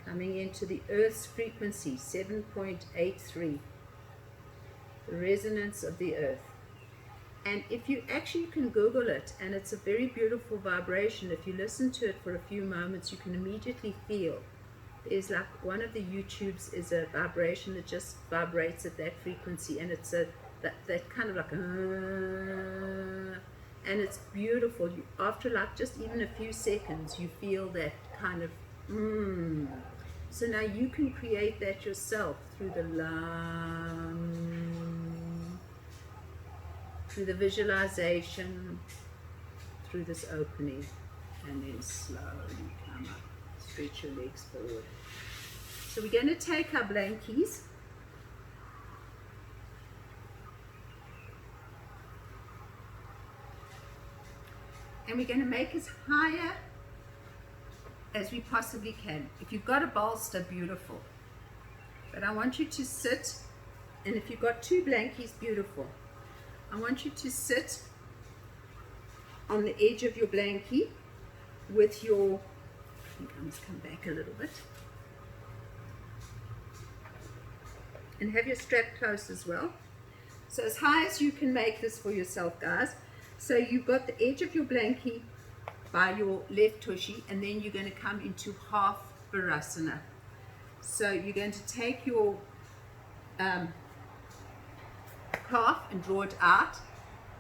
Coming into the earth's frequency, 7.83, the resonance of the earth. And if you actually can Google it, and it's a very beautiful vibration. If you listen to it for a few moments, you can immediately feel. There's like one of the YouTubes is a vibration that just vibrates at that frequency, and it's that kind of like and it's beautiful. After like just even a few seconds, you feel that kind of So now you can create that yourself through the through the visualization, through this opening, and then slowly come up. Stretch your legs forward. So we're going to take our blankies and we're going to make as higher as we possibly can. If you've got a bolster, beautiful. But I want you to sit, and if you've got two blankies, beautiful. I want you to sit on the edge of your blankie with your, I think I must come back a little bit, and have your strap close as well. So as high as you can make this for yourself, guys. So you've got the edge of your blankie by your left tushy, and then you're going to come into half Virasana. So you're going to take your calf and draw it out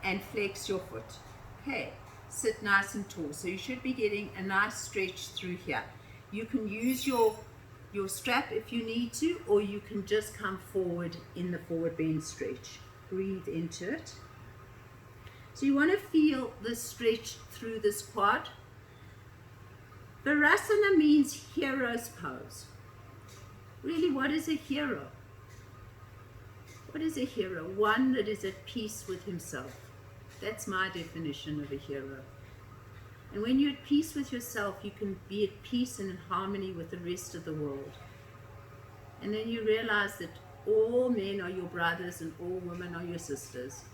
and flex your foot. Okay, sit nice and tall. So you should be getting a nice stretch through here. You can use your strap if you need to, or you can just come forward in the forward bend stretch. Breathe into it. So you want to feel the stretch through this quad. Virasana means hero's pose. Really, what is a hero? What is a hero? One that is at peace with himself. That's my definition of a hero. And when you're at peace with yourself, you can be at peace and in harmony with the rest of the world. And then you realize that all men are your brothers and all women are your sisters.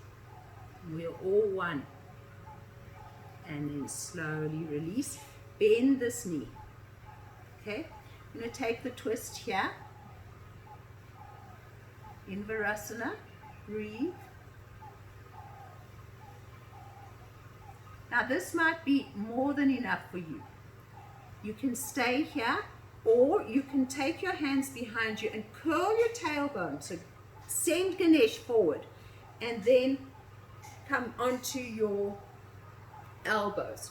We are all one. And then slowly release. Bend this knee. Okay? I'm going to take the twist here. In Virasana. Breathe. Now this might be more than enough for you. You can stay here, or you can take your hands behind you and curl your tailbone. So send Ganesh forward. And then come onto your elbows.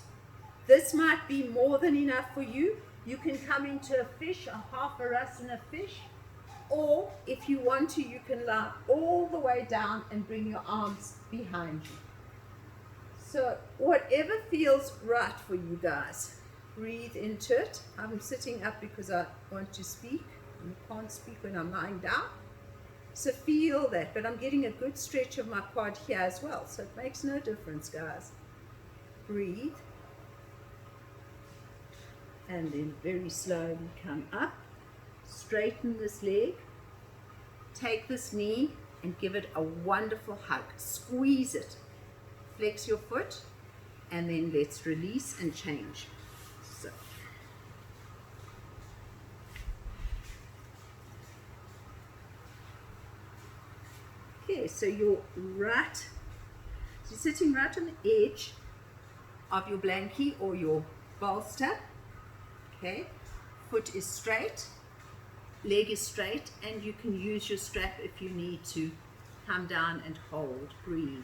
This might be more than enough for you. You can come into a fish, a half Virasana fish, or if you want to, you can lie all the way down and bring your arms behind you. So whatever feels right for you guys, breathe into it. I'm sitting up because I want to speak. I can't speak when I'm lying down. So feel that, but I'm getting a good stretch of my quad here as well, so it makes no difference, guys. Breathe. And then very slowly come up. Straighten this leg. Take this knee and give it a wonderful hug. Squeeze it. Flex your foot, and then let's release and change. So. Okay, so you're sitting right on the edge of your blankie or your bolster. Okay, foot is straight, leg is straight, and you can use your strap if you need to come down and hold. Breathe.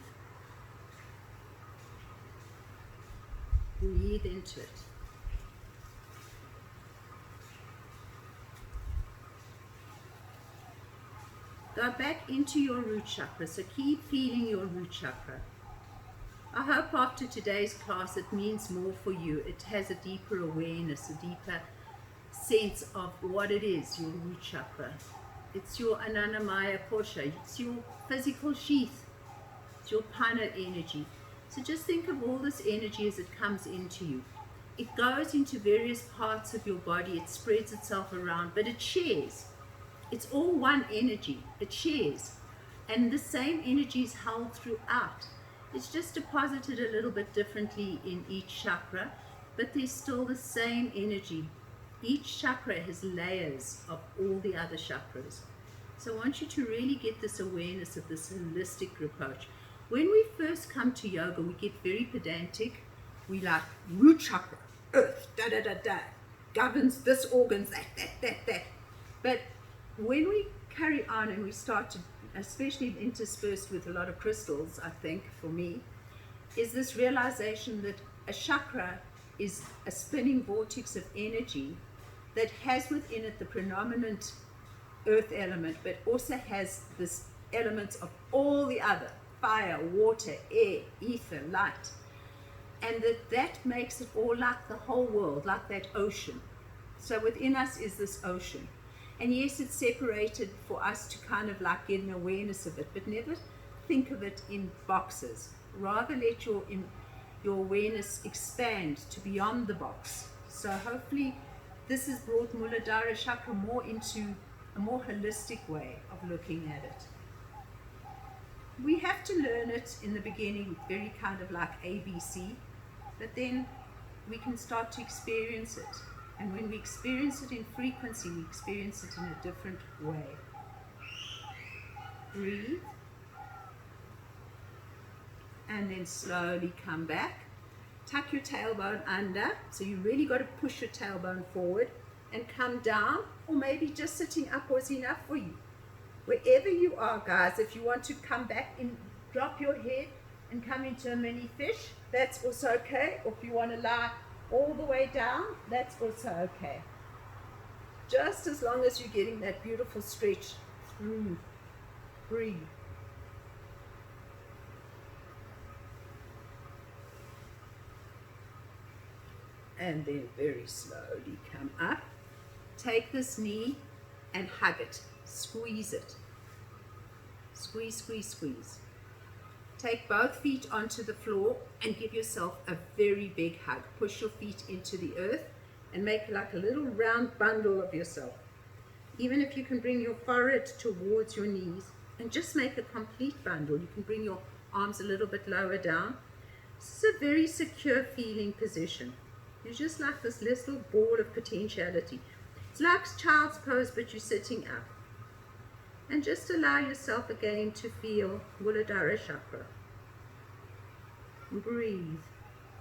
Breathe into it. Go back into your root chakra, so keep feeling your root chakra. I hope after today's class it means more for you. It has a deeper awareness, a deeper sense of what it is, your root chakra. It's your Ananamaya Kosha, it's your physical sheath, it's your Pana energy. So just think of all this energy as it comes into you. It goes into various parts of your body, it spreads itself around, but it shares. It's all one energy, it shares. And the same energy is held throughout. It's just deposited a little bit differently in each chakra, but there's still the same energy. Each chakra has layers of all the other chakras. So I want you to really get this awareness of this holistic approach. When we first come to yoga, we get very pedantic. We like root chakra, earth, governs this organ, that. But when we carry on and we start to, especially interspersed with a lot of crystals, I think, for me, is this realization that a chakra is a spinning vortex of energy that has within it the predominant earth element, but also has this elements of all the other, fire, water, air, ether, light. And that makes it all like the whole world, like that ocean. So within us is this ocean. And yes, it's separated for us to kind of like get an awareness of it, but never think of it in boxes. Rather let your awareness expand to beyond the box. So hopefully this has brought Muladhara Chakra more into a more holistic way of looking at it. We have to learn it in the beginning, very kind of like ABC, but then we can start to experience it. And when we experience it in frequency, we experience it in a different way. Breathe. And then slowly come back. Tuck your tailbone under. So you really got to push your tailbone forward and come down. Or maybe just sitting up was enough for you. Wherever you are, guys, if you want to come back and drop your head and come into a mini fish, that's also okay. Or if you want to lie all the way down, that's also okay. Just as long as you're getting that beautiful stretch through. Breathe. And then very slowly come up. Take this knee and hug it. Squeeze it. Squeeze, squeeze, squeeze. Take both feet onto the floor and give yourself a very big hug. Push your feet into the earth and make like a little round bundle of yourself. Even if you can bring your forehead towards your knees and just make a complete bundle. You can bring your arms a little bit lower down. This is a very secure feeling position. You're just like this little ball of potentiality. It's like child's pose, but you're sitting up. And just allow yourself again to feel Muladhara Chakra. Breathe.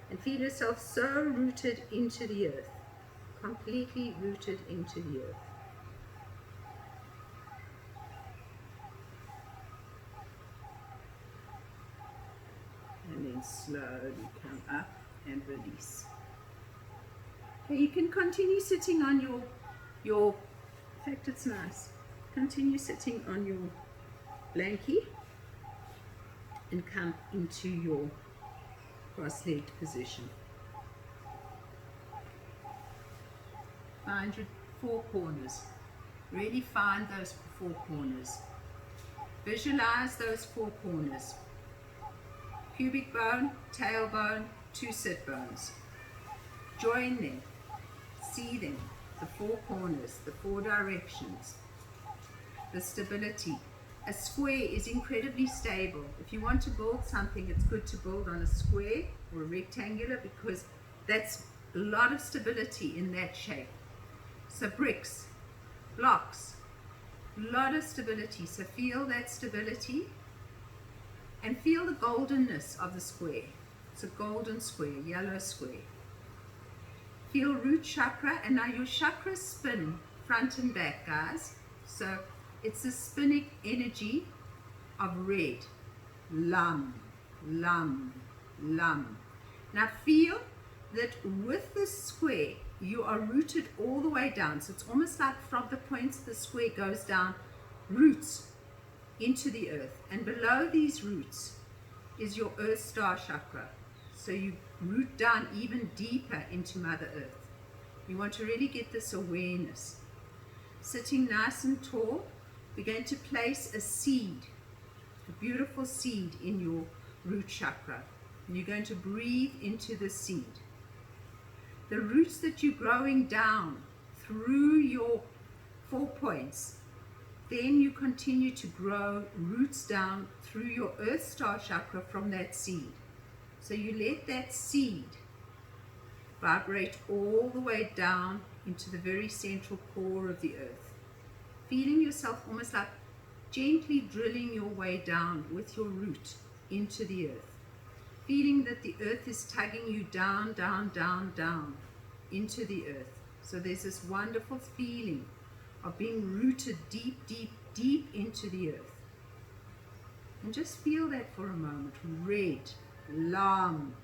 And feel yourself so rooted into the earth. Completely rooted into the earth. And then slowly come up and release. Okay, you can continue sitting on your, in fact it's nice. Continue sitting on your Blankie and come into your cross-legged position. Find your four corners. Really find those four corners. Visualize those four corners. Pubic bone, tailbone, two sit bones. Join them. See them. The four corners, the four directions. The stability. A square is incredibly stable. If you want to build something, it's good to build on a square or a rectangular because that's a lot of stability in that shape. So bricks, blocks, a lot of stability. So feel that stability and feel the goldenness of the square. It's a golden square, yellow square. Feel root chakra, and now your chakras spin front and back, guys. So it's a spinning energy of red. Lam, lam, lam. Now feel that with the square, you are rooted all the way down. So it's almost like from the points the square goes down, roots into the earth. And below these roots is your earth star chakra. So you root down even deeper into Mother Earth. You want to really get this awareness. Sitting nice and tall, we're going to place a seed, a beautiful seed in your root chakra. And you're going to breathe into the seed. The roots that you're growing down through your 4 points, then you continue to grow roots down through your earth star chakra from that seed. So you let that seed vibrate all the way down into the very central core of the earth. Feeling yourself almost like gently drilling your way down with your root into the earth. Feeling that the earth is tugging you down, down, down, down into the earth. So there's this wonderful feeling of being rooted deep, deep, deep into the earth. And just feel that for a moment. Red, Lam,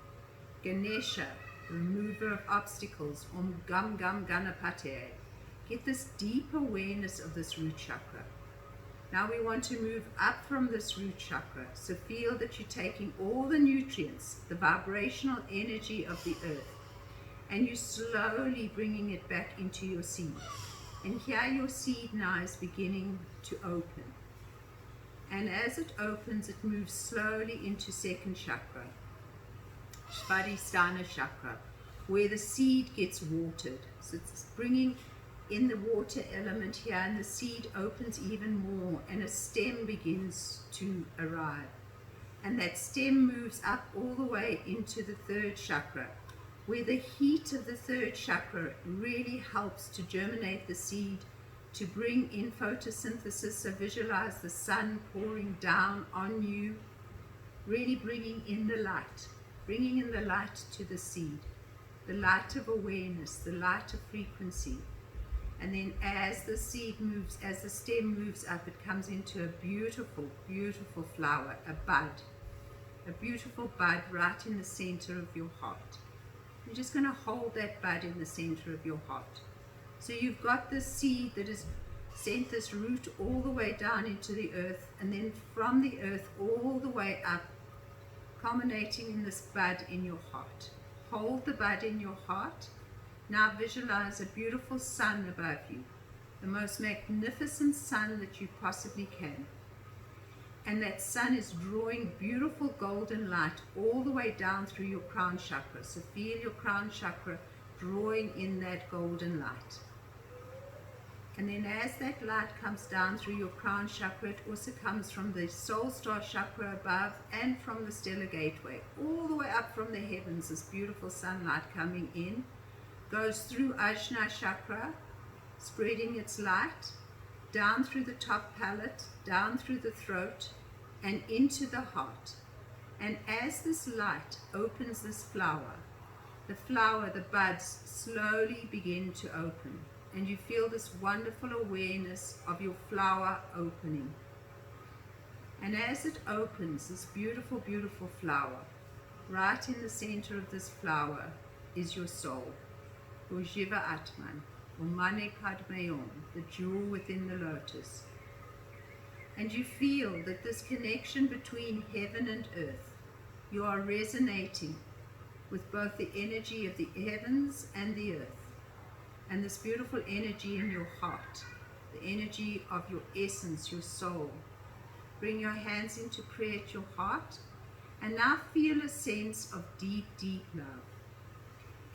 Ganesha, remover of obstacles, Om Gam Gam Ganapatsy. Get this deep awareness of this root chakra. Now we want to move up from this root chakra. So feel that you're taking all the nutrients, the vibrational energy of the earth, and you're slowly bringing it back into your seed. And here your seed now is beginning to open. And as it opens, it moves slowly into second chakra, Spidey, Steiner chakra, where the seed gets watered. So it's bringing in the water element here, and the seed opens even more, and a stem begins to arrive. And that stem moves up all the way into the third chakra, where the heat of the third chakra really helps to germinate the seed, to bring in photosynthesis. So visualize the sun pouring down on you, really bringing in the light to the seed, the light of awareness, the light of frequency. And then as the seed moves, as the stem moves up, it comes into a beautiful, beautiful flower, a beautiful bud right in the center of your heart. You're just going to hold that bud in the center of your heart. So you've got this seed that has sent this root all the way down into the earth, and then from the earth all the way up, culminating in this bud in your heart. Hold the bud in your heart. Now visualize a beautiful sun above you, the most magnificent sun that you possibly can. And that sun is drawing beautiful golden light all the way down through your crown chakra. So feel your crown chakra drawing in that golden light. And then as that light comes down through your crown chakra, it also comes from the soul star chakra above and from the stellar gateway, all the way up from the heavens, this beautiful sunlight coming in, goes through Ajna chakra, spreading its light, down through the top palate, down through the throat, and into the heart. And as this light opens this flower, the buds slowly begin to open. And you feel this wonderful awareness of your flower opening. And as it opens, this beautiful, beautiful flower, right in the center of this flower is your soul, your Jiva Atman, or Mane Padme Hum, the jewel within the lotus. And you feel that this connection between heaven and earth, you are resonating with both the energy of the heavens and the earth. And this beautiful energy in your heart, the energy of your essence, your soul. Bring your hands in to create your heart, and now feel a sense of deep, deep love.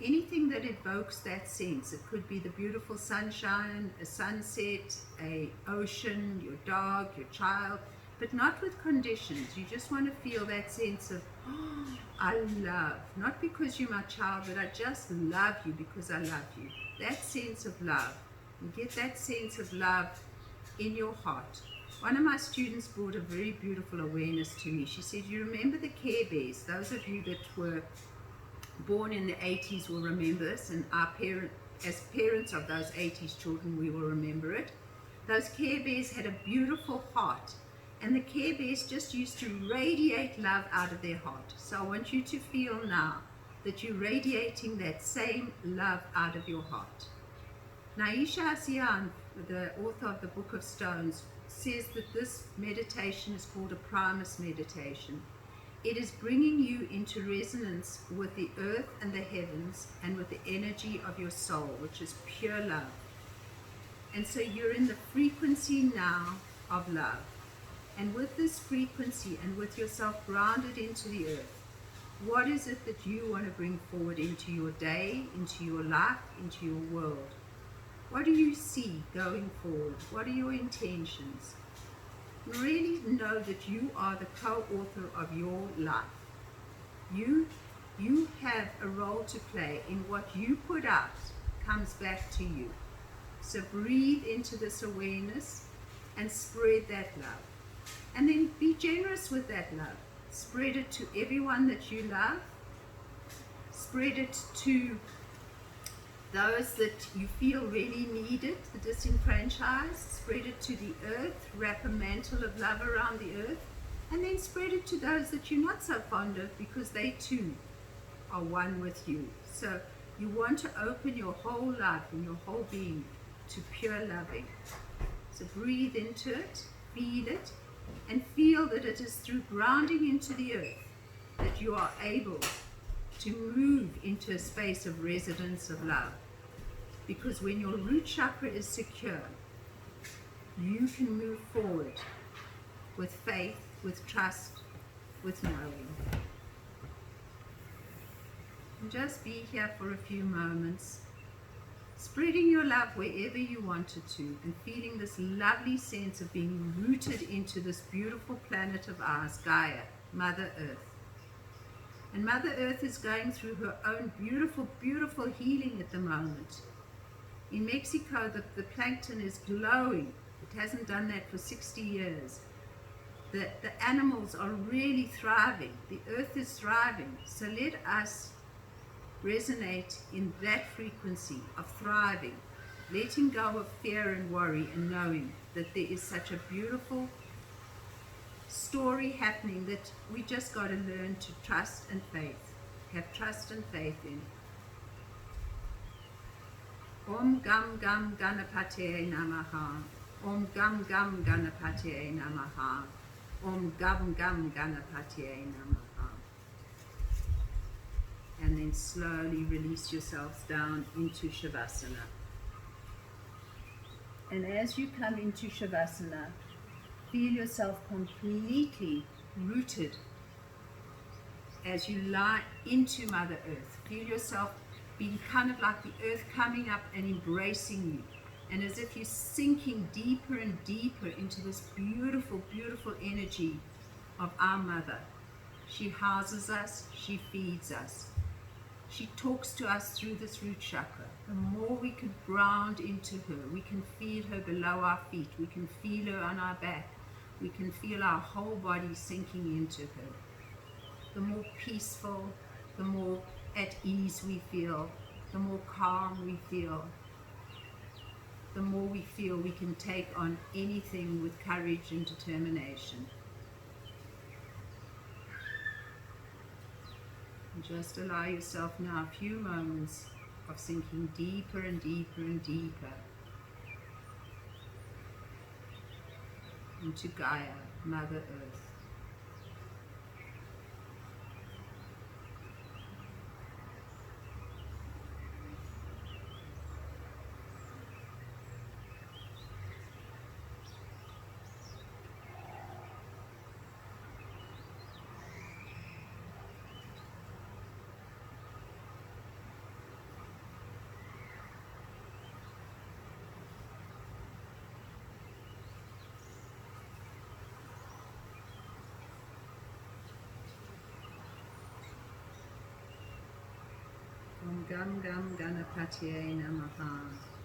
Anything that evokes that sense, it could be the beautiful sunshine, a sunset, an ocean, your dog, your child, but not with conditions. You just want to feel that sense of, oh, I love, not because you're my child, but I just love you because I love you. That sense of love. And get that sense of love in your heart. One of my students brought a very beautiful awareness to me. She said, you remember the Care Bears? Those of you that were born in the 80s will remember this, and as parents of those 80s children, we will remember it. Those Care Bears had a beautiful heart, and the Care Bears just used to radiate love out of their heart. So I want you to feel now that you're radiating that same love out of your heart. Naisha Asian, the author of the Book of Stones, says that this meditation is called a primus meditation. It is bringing you into resonance with the earth and the heavens and with the energy of your soul, which is pure love. And so you're in the frequency now of love. And with this frequency and with yourself grounded into the earth, what is it that you want to bring forward into your day, into your life, into your world? What do you see going forward? What are your intentions? Really know that you are the co-author of your life. You have a role to play in what you put out comes back to you. So breathe into this awareness and spread that love. And then be generous with that love. Spread it to everyone that you love. Spread it to those that you feel really need it, the disenfranchised. Spread it to the earth. Wrap a mantle of love around the earth. And then spread it to those that you're not so fond of, because they too are one with you. So you want to open your whole life and your whole being to pure loving. So breathe into it, feel it, and feel that it is through grounding into the earth that you are able to move into a space of residence of love. Because when your root chakra is secure, you can move forward with faith, with trust, with knowing. And just be here for a few moments, spreading your love wherever you wanted to, and feeling this lovely sense of being rooted into this beautiful planet of ours, Gaia, Mother Earth. And Mother Earth is going through her own beautiful, beautiful healing at the moment. In Mexico, the plankton is glowing. It hasn't done that for 60 years. The animals are really thriving. The earth is thriving. So let us resonate in that frequency of thriving, letting go of fear and worry, and knowing that there is such a beautiful story happening that we just got to learn to trust and faith, have trust and faith in. Om Gam Gam Ganapate Namaha. Om Gam Gam Ganapate Namaha. Om Gam Gam Ganapate Namaha. And then slowly release yourselves down into Shavasana. And as you come into Shavasana, feel yourself completely rooted as you lie into Mother Earth. Feel yourself being kind of like the earth coming up and embracing you. And as if you're sinking deeper and deeper into this beautiful, beautiful energy of our Mother. She houses us, she feeds us. She talks to us through this root chakra. The more we can ground into her, we can feel her below our feet, we can feel her on our back, we can feel our whole body sinking into her. The more peaceful, the more at ease we feel, the more calm we feel, the more we feel we can take on anything with courage and determination. And just allow yourself now a few moments of sinking deeper and deeper and deeper into Gaia, Mother Earth. Om Gam Gam Ganapatye Namaha.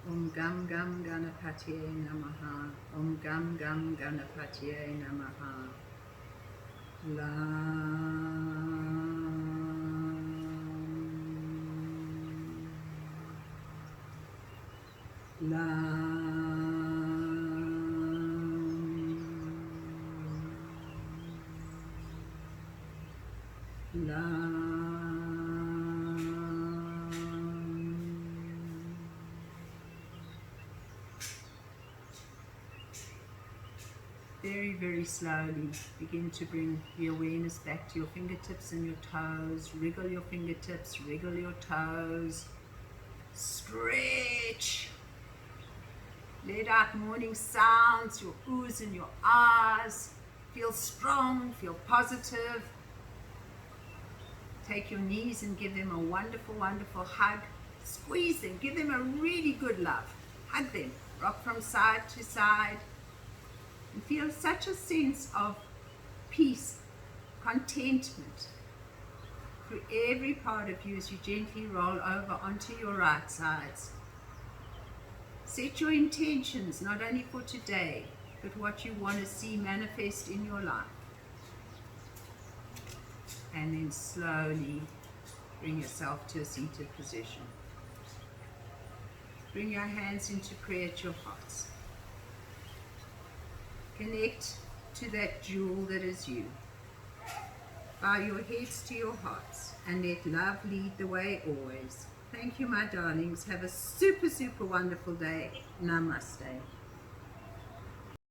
Om Gam Gam Ganapatye Namaha. Om Gam Gam Ganapatye Namaha. very, very slowly begin to bring the awareness back to your fingertips and your toes. Wriggle your fingertips, wriggle your toes. Stretch. Let out morning sounds, your oohs and your ahs. Feel strong, feel positive. Take your knees and give them a wonderful, wonderful hug. Squeeze them, give them a really good love. Hug them, rock from side to side. And feel such a sense of peace, contentment through every part of you as you gently roll over onto your right sides. Set your intentions, not only for today, but what you want to see manifest in your life. And then slowly bring yourself to a seated position. Bring your hands into prayer at your hearts. Connect to that jewel that is you. Bow your heads to your hearts and let love lead the way always. Thank you, my darlings. Have a super, super wonderful day. Namaste.